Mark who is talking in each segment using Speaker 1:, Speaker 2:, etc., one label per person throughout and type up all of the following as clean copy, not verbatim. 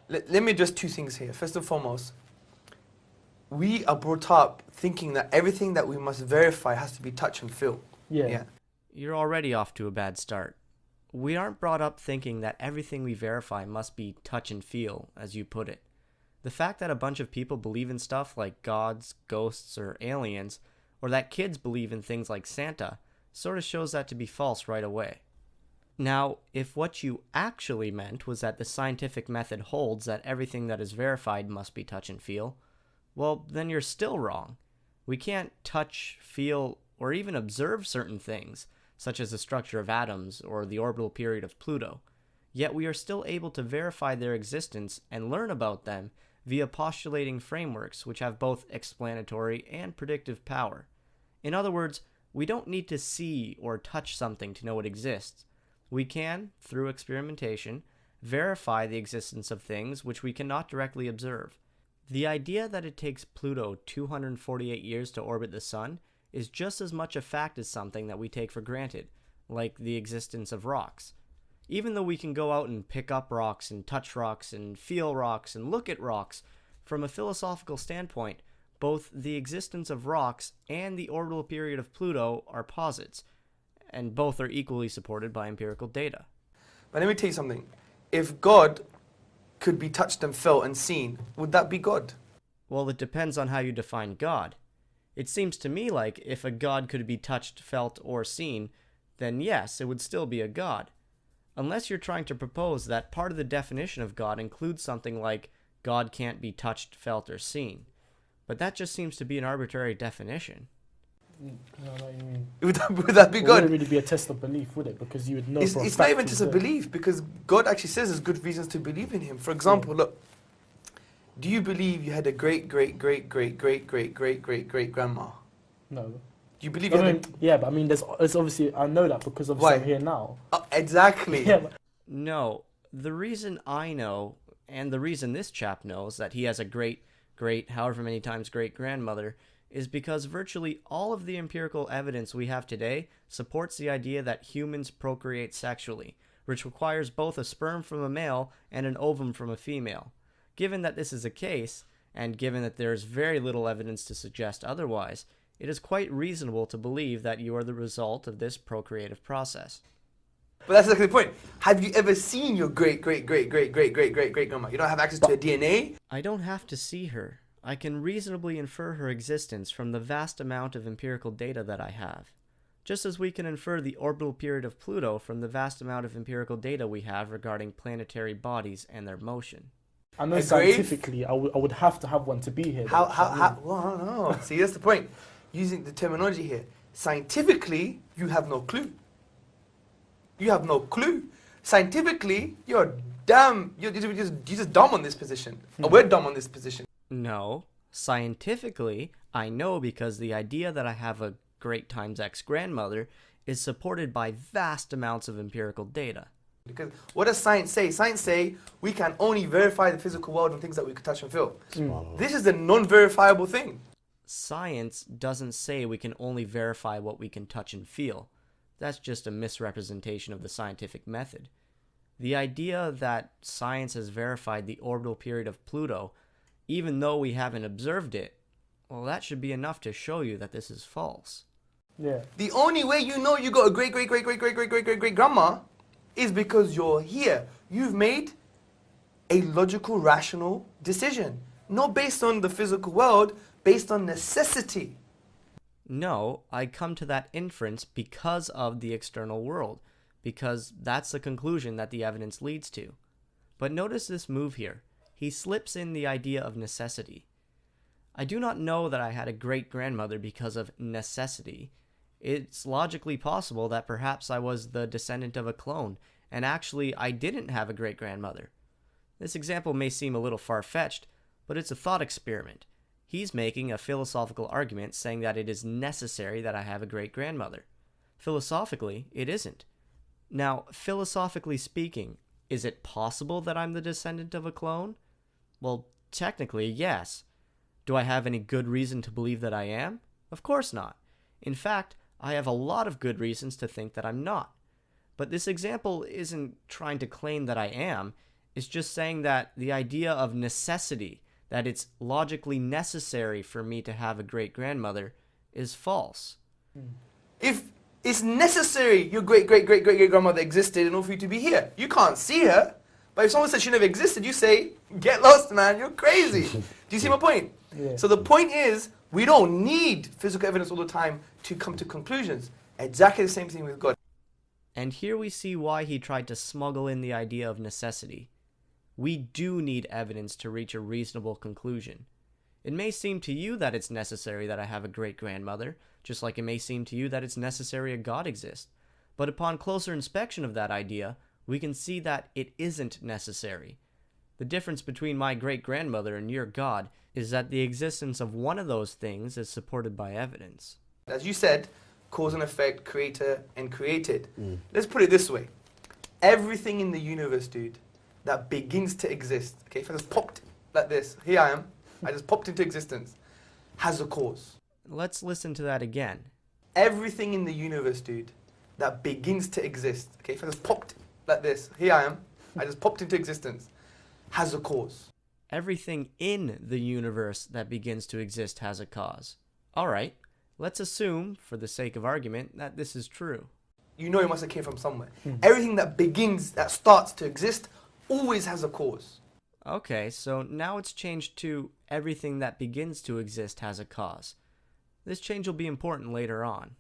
Speaker 1: let me address two things here. First and foremost, we are brought up thinking that everything that we must verify has to be touch and feel.
Speaker 2: Yeah.
Speaker 3: You're already off to a bad start. We aren't brought up thinking that everything we verify must be touch and feel, as you put it. The fact that a bunch of people believe in stuff like gods, ghosts, or aliens, or that kids believe in things like Santa, sort of shows that to be false right away. Now, if what you actually meant was that the scientific method holds that everything that is verified must be touch and feel, well, then you're still wrong. We can't touch, feel, or even observe certain things, such as the structure of atoms or the orbital period of Pluto. Yet we are still able to verify their existence and learn about them via postulating frameworks which have both explanatory and predictive power. In other words, we don't need to see or touch something to know it exists. We can, through experimentation, verify the existence of things which we cannot directly observe. The idea that it takes Pluto 248 years to orbit the Sun is just as much a fact as something that we take for granted, like the existence of rocks. Even though we can go out and pick up rocks and touch rocks and feel rocks and look at rocks, from a philosophical standpoint, both the existence of rocks and the orbital period of Pluto are posits, and both are equally supported by empirical data.
Speaker 1: But let me tell you something. If God could be touched and felt and seen, would that be God?
Speaker 3: Well, it depends on how you define God. It seems to me like if a god could be touched, felt, or seen, then yes, it would still be a god. Unless you're trying to propose that part of the definition of God includes something like God can't be touched, felt, or seen. But that just seems to be an arbitrary definition.
Speaker 2: I know what you mean.
Speaker 1: Would that be
Speaker 2: It
Speaker 1: God?
Speaker 2: wouldn't really be a test of belief, would it? Because you would know for a
Speaker 1: It's
Speaker 2: fact
Speaker 1: not even
Speaker 2: he's
Speaker 1: just a
Speaker 2: there.
Speaker 1: belief, because God actually says there's good reasons to believe in him. For example, look, do you believe you had a great grandma?
Speaker 2: No.
Speaker 1: Do you believe
Speaker 2: I
Speaker 1: you had
Speaker 2: mean, yeah, but I mean, there's obviously, I know that because obviously
Speaker 1: Why?
Speaker 2: I'm here now.
Speaker 1: Exactly.
Speaker 2: Yeah, but
Speaker 3: No, the reason I know, and the reason this chap knows that he has a great, however many times great-grandmother, is because virtually all of the empirical evidence we have today supports the idea that humans procreate sexually, which requires both a sperm from a male and an ovum from a female. Given that this is the case, and given that there is very little evidence to suggest otherwise, it is quite reasonable to believe that you are the result of this procreative process.
Speaker 1: But that's exactly the point. Have you ever seen your great-grandma? You don't have access to her DNA?
Speaker 3: I don't have to see her. I can reasonably infer her existence from the vast amount of empirical data that I have. Just as we can infer the orbital period of Pluto from the vast amount of empirical data we have regarding planetary bodies and their motion.
Speaker 2: I know
Speaker 1: A
Speaker 2: scientifically I would have to have one to be here. though.
Speaker 1: Well, no. See, that's the point. Using the terminology here. Scientifically, you have no clue. You have no clue. Scientifically, you're just dumb on this position. Or we're dumb on this position.
Speaker 3: No, scientifically, I know because the idea that I have a great times X grandmother is supported by vast amounts of empirical data.
Speaker 1: Because what does science say? Science say we can only verify the physical world and things that we can touch and feel. This is a non-verifiable thing.
Speaker 3: Science doesn't say we can only verify what we can touch and feel. That's just a misrepresentation of the scientific method. The idea that science has verified the orbital period of Pluto, even though we haven't observed it, well, that should be enough to show you that this is false.
Speaker 2: Yeah.
Speaker 1: The only way you know you got a great-grandma is because you're here. You've made a logical, rational decision. Not based on the physical world, based on necessity.
Speaker 3: No, I come to that inference because of the external world, because that's the conclusion that the evidence leads to. But notice this move here. He slips in the idea of necessity. I do not know that I had a great-grandmother because of necessity. It's logically possible that perhaps I was the descendant of a clone, and actually I didn't have a great-grandmother. This example may seem a little far-fetched, but it's a thought experiment. He's making a philosophical argument saying that it is necessary that I have a great-grandmother. Philosophically, it isn't. Now, philosophically speaking, is it possible that I'm the descendant of a clone? Well, technically, yes. Do I have any good reason to believe that I am? Of course not. In fact, I have a lot of good reasons to think that I'm not. But this example isn't trying to claim that I am, It's just saying that the idea of necessity, that it's logically necessary for me to have a great-grandmother, is false.
Speaker 1: If it's necessary your great-great-great-great-grandmother existed in order for you to be here. You can't see her, but if someone says she never existed, you say, get lost, man, you're crazy. Do you see my point?
Speaker 2: Yeah.
Speaker 1: So the point is, we don't need physical evidence all the time to come to conclusions. Exactly the same thing with God.
Speaker 3: And here we see why he tried to smuggle in the idea of necessity. We do need evidence to reach a reasonable conclusion. It may seem to you that it's necessary that I have a great-grandmother, just like it may seem to you that it's necessary a God exists. But upon closer inspection of that idea, we can see that it isn't necessary. The difference between my great-grandmother and your God is that the existence of one of those things is supported by evidence.
Speaker 1: As you said, cause and effect, creator and created. Let's put it this way. Everything in the universe, dude, that begins to exist, okay, if I just popped like this, here I am, I just popped into existence, has a cause.
Speaker 3: Let's listen to that again.
Speaker 1: Everything in the universe, dude, that begins to exist, okay, if I just popped like this, here I am, I just popped into existence, has a cause.
Speaker 3: Everything in the universe that begins to exist has a cause. Alright, let's assume, for the sake of argument, that this is true.
Speaker 1: You know it must have came from somewhere. Everything that begins, that starts to exist, always has a cause.
Speaker 3: Okay, so now it's changed to everything that begins to exist has a cause. This change will be important later on.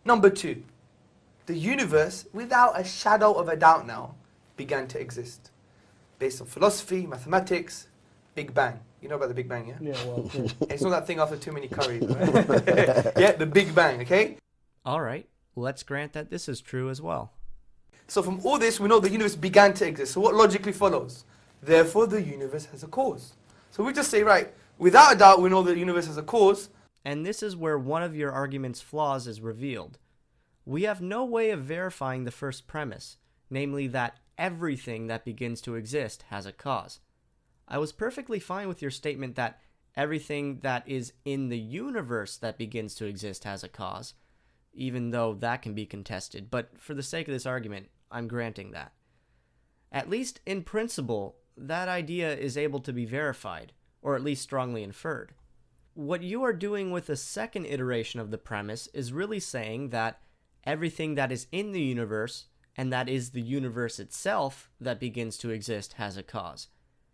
Speaker 1: Number 2, the universe, without a shadow of a doubt now, began to exist. Based on philosophy, mathematics, Big Bang. You know about the Big Bang, yeah?
Speaker 2: Yeah, well, yeah.
Speaker 1: It's not that thing after too many curries, right? Yeah, the Big Bang, okay?
Speaker 3: Alright, let's grant that this is true as well.
Speaker 1: So from all this, we know the universe began to exist. So what logically follows? Therefore, the universe has a cause. So we just say, right, without a doubt, we know the universe has a cause.
Speaker 3: And this is where one of your argument's flaws is revealed. We have no way of verifying the first premise, namely that everything that begins to exist has a cause. I was perfectly fine with your statement that everything that is in the universe that begins to exist has a cause, even though that can be contested, but for the sake of this argument, I'm granting that. At least in principle, that idea is able to be verified, or at least strongly inferred. What you are doing with the second iteration of the premise is really saying that everything that is in the universe, and that is the universe itself that begins to exist, has a cause.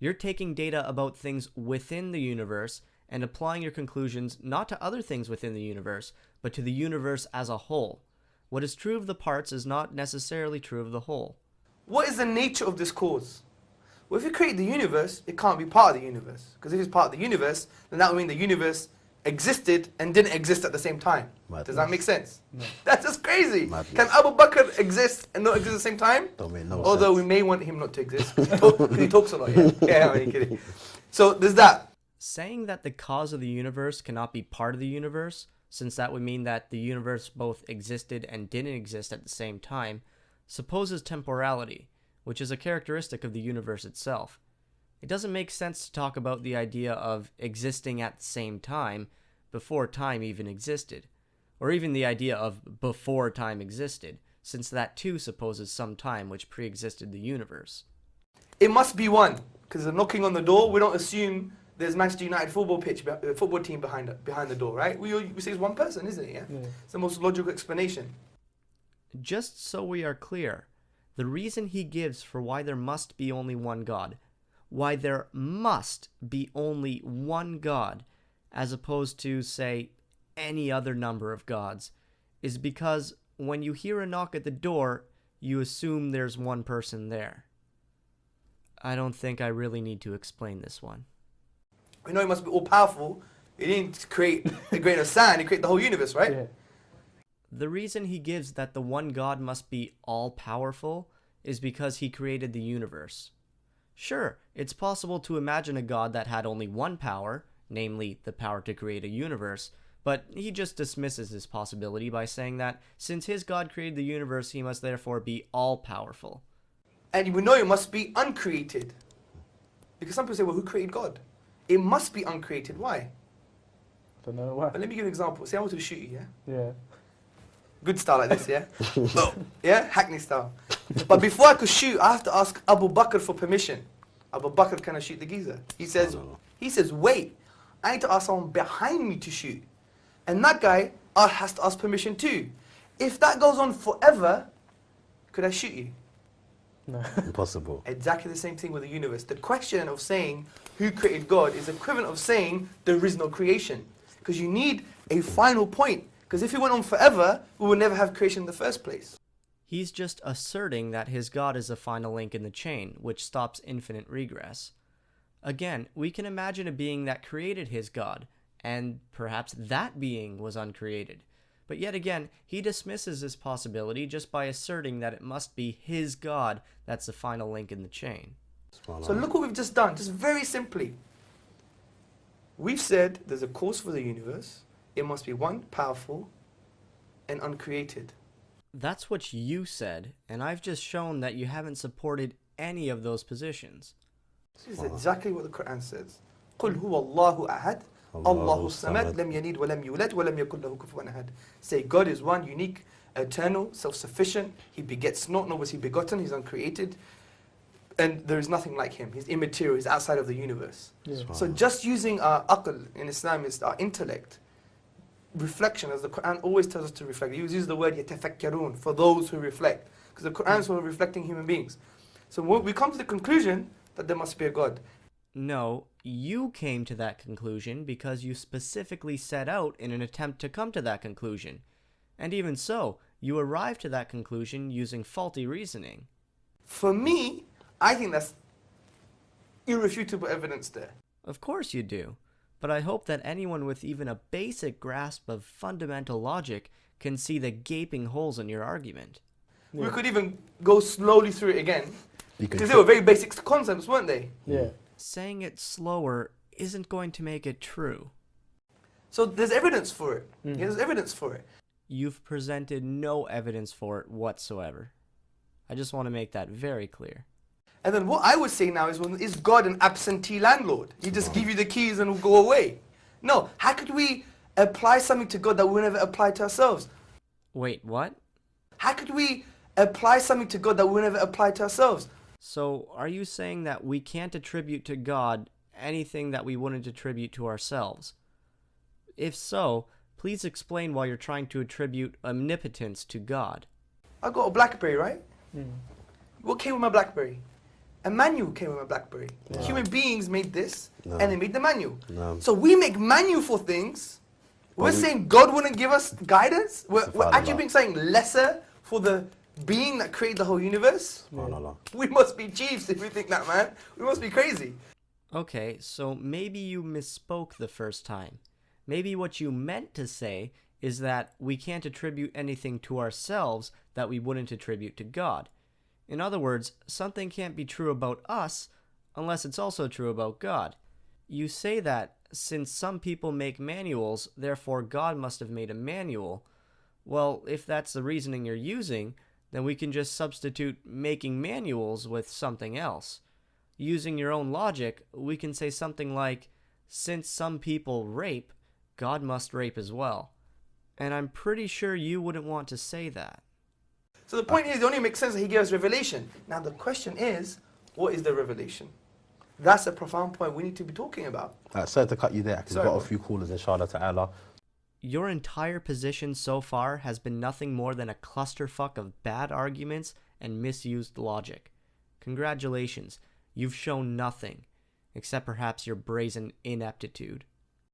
Speaker 3: You're taking data about things within the universe and applying your conclusions not to other things within the universe, but to the universe as a whole. What is true of the parts is not necessarily true of the whole.
Speaker 1: What is the nature of this cause? Well, if you create the universe, it can't be part of the universe. Because if it's part of the universe, then that would mean the universe existed and didn't exist at the same time.
Speaker 4: Madness.
Speaker 1: Does that make sense?
Speaker 2: No.
Speaker 1: That's just crazy.
Speaker 4: Madness.
Speaker 1: Can Abu Bakr exist and not exist at the same time?
Speaker 4: Don't make no
Speaker 1: Although we
Speaker 4: sense.
Speaker 1: may want him not to exist. Because he talks a lot, yeah. Yeah, I'm kidding. So there's that.
Speaker 3: Saying that the cause of the universe cannot be part of the universe, since that would mean that the universe both existed and didn't exist at the same time, supposes temporality, which is a characteristic of the universe itself. It doesn't make sense to talk about the idea of existing at the same time before time even existed, or even the idea of before time existed, since that too supposes some time which pre-existed the universe.
Speaker 1: It must be one. Because they're knocking on the door, we don't assume there's Manchester United football team behind the door, right? We say it's one person, isn't it? Yeah?
Speaker 2: Yeah.
Speaker 1: It's the most logical explanation.
Speaker 3: Just so we are clear, the reason he gives for why there must be only one God, why there must be only one God, as opposed to, say, any other number of gods, is because when you hear a knock at the door, you assume there's one person there. I don't think I really need to explain this one.
Speaker 1: We know he must be all-powerful. He didn't create a grain of sand, he created the whole universe, right?
Speaker 2: Yeah.
Speaker 3: The reason he gives that the one God must be all-powerful is because he created the universe. Sure, it's possible to imagine a God that had only one power, namely the power to create a universe, but he just dismisses this possibility by saying that since his God created the universe, he must therefore be all-powerful.
Speaker 1: And we know it must be uncreated. Because some people say, well, who created God? It must be uncreated. Why?
Speaker 2: Don't know why.
Speaker 1: But let me give you an example. Say I want to shoot you, yeah?
Speaker 2: Yeah.
Speaker 1: Good style like this, yeah? Boom. Yeah? Hackney style. But before I could shoot, I have to ask Abu Bakr for permission. Abu Bakr, can I shoot the geezer? He says, wait, I need to ask someone behind me to shoot. And that guy has to ask permission too. If that goes on forever, could I shoot you?
Speaker 2: No.
Speaker 4: Impossible.
Speaker 1: Exactly the same thing with the universe. The question of saying who created God is equivalent of saying there is no creation. Because you need a final point. Because if it went on forever, we would never have creation in the first place.
Speaker 3: He's just asserting that his God is the final link in the chain, which stops infinite regress. Again, we can imagine a being that created his God, and perhaps that being was uncreated. But yet again, he dismisses this possibility just by asserting that it must be his God that's the final link in the chain.
Speaker 1: So look what we've just done, just very simply. We've said there's a cause for the universe. It must be one, powerful, and uncreated.
Speaker 3: That's what you said, and I've just shown that you haven't supported any of those positions.
Speaker 1: This is exactly what the Quran says. قُلْ هُوَ اللَّهُ أَحَدٌ Allahu Samad, lam yalid wa lam yulad wa lam yakul lahu kufuwan ahad. Say God is one, unique, eternal, self-sufficient. He begets not, nor was he begotten. He's uncreated. And there is nothing like him. He's immaterial. He's outside of the universe. Yeah. So just using our aql in Islam is our intellect. Reflection, as the Quran always tells us to reflect. He uses the word yatafakkarun, for those who reflect. Because the Quran is for reflecting human beings. So we come to the conclusion that there must be a God.
Speaker 3: No, you came to that conclusion because you specifically set out in an attempt to come to that conclusion. And even so, you arrived to that conclusion using faulty reasoning.
Speaker 1: For me, I think that's irrefutable evidence there.
Speaker 3: Of course you do. But I hope that anyone with even a basic grasp of fundamental logic can see the gaping holes in your argument.
Speaker 1: Yeah. We could even go slowly through it again. Because they were very basic concepts, weren't they?
Speaker 2: Yeah.
Speaker 3: Saying it slower isn't going to make it true.
Speaker 1: So there's evidence for it. Yeah, there's evidence for it.
Speaker 3: You've presented no evidence for it whatsoever. I just want to make that very clear.
Speaker 1: And then what I would say now is God an absentee landlord? He just give you the keys and will go away. No, how could we apply something to God that we never apply to ourselves?
Speaker 3: Wait, what?
Speaker 1: How could we apply something to God that we never apply to ourselves?
Speaker 3: So, are you saying that we can't attribute to God anything that we wouldn't attribute to ourselves? If so, please explain why you're trying to attribute omnipotence to God.
Speaker 1: I got a BlackBerry, right? What came with my BlackBerry? A manual came with my BlackBerry. Yeah. Human beings made this, and they made the manual. So we make manual for things. We're saying God wouldn't give us guidance? We're actually being saying lesser for the being that created the whole universe? We must be chiefs if we think that, man. We must be crazy.
Speaker 3: Okay, so maybe you misspoke the first time. Maybe what you meant to say is that we can't attribute anything to ourselves that we wouldn't attribute to God. In other words, something can't be true about us unless it's also true about God. You say that since some people make manuals, therefore God must have made a manual. Well, if that's the reasoning you're using, then we can just substitute making manuals with something else. Using your own logic, we can say something like, since some people rape, God must rape as well. And I'm pretty sure you wouldn't want to say that.
Speaker 1: So the point is, it only makes sense that he gives revelation. Now the question is, what is the revelation? That's a profound point we need to be talking about.
Speaker 4: Sorry to cut you there, because we've got a few callers, inshallah ta'ala.
Speaker 3: Your entire position so far has been nothing more than a clusterfuck of bad arguments and misused logic. Congratulations, you've shown nothing, except perhaps your brazen ineptitude.